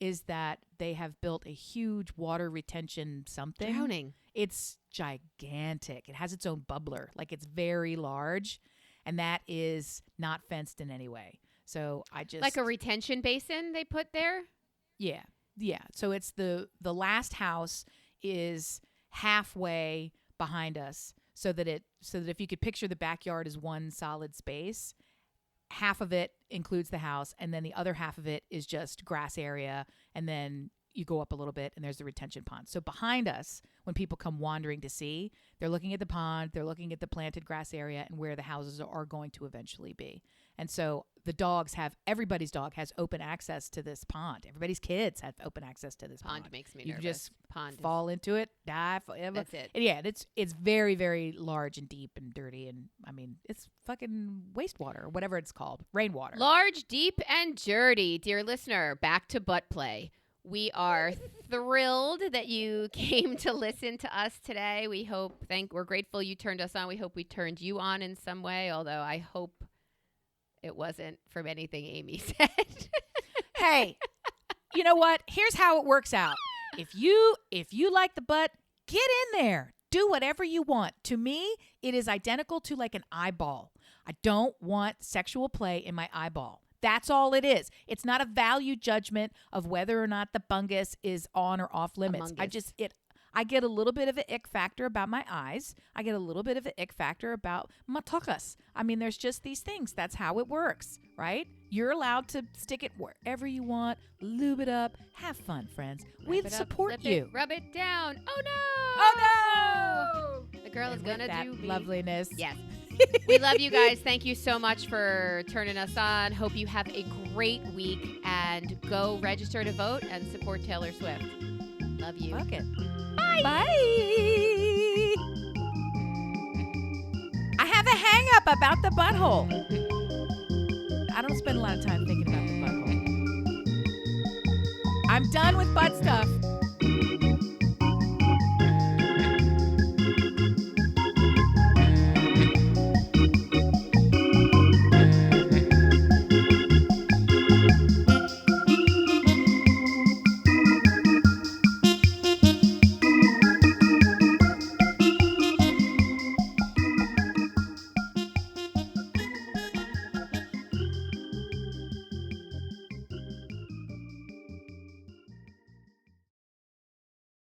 is that they have built a huge water retention something. Drowning. It's gigantic. It has its own bubbler. Like, it's very large, and that is not fenced in any way. So I just... Like a retention basin they put there? Yeah. Yeah. So it's the last house is halfway behind us, so that if you could picture the backyard as one solid space, half of it includes the house, and then the other half of it is just grass area, and then you go up a little bit and there's the retention pond. So behind us, when people come wandering to see, they're looking at the pond, they're looking at the planted grass area and where the houses are going to eventually be. And so everybody's dog has open access to this pond. Everybody's kids have open access to this pond. Pond makes me nervous. You just fall into it, die forever. That's it. And yeah, it's very, very large and deep and dirty. And I mean, it's fucking wastewater or whatever it's called. Rainwater. Large, deep, and dirty. Dear listener, back to butt play. We are thrilled that you came to listen to us today. We're grateful you turned us on. We hope we turned you on in some way, although I hope it wasn't from anything Amy said. Hey, you know what? Here's how it works out. If you like the butt, get in there. Do whatever you want. To me, it is identical to like an eyeball. I don't want sexual play in my eyeball. That's all it is. It's not a value judgment of whether or not the bungus is on or off limits. I get a little bit of an ick factor about my eyes. I get a little bit of an ick factor about my tuchus. I mean, there's just these things. That's how it works, right? You're allowed to stick it wherever you want, lube it up, have fun, friends. We support you. Rub it down. Oh, no. Oh, no. The girl is going to do loveliness. Yes. We love you guys. Thank you so much for turning us on. Hope you have a great week and go register to vote and support Taylor Swift. Love you. Fuck it. Bye. Bye. I have a hang up about the butthole. I don't spend a lot of time thinking about the butthole. I'm done with butt stuff.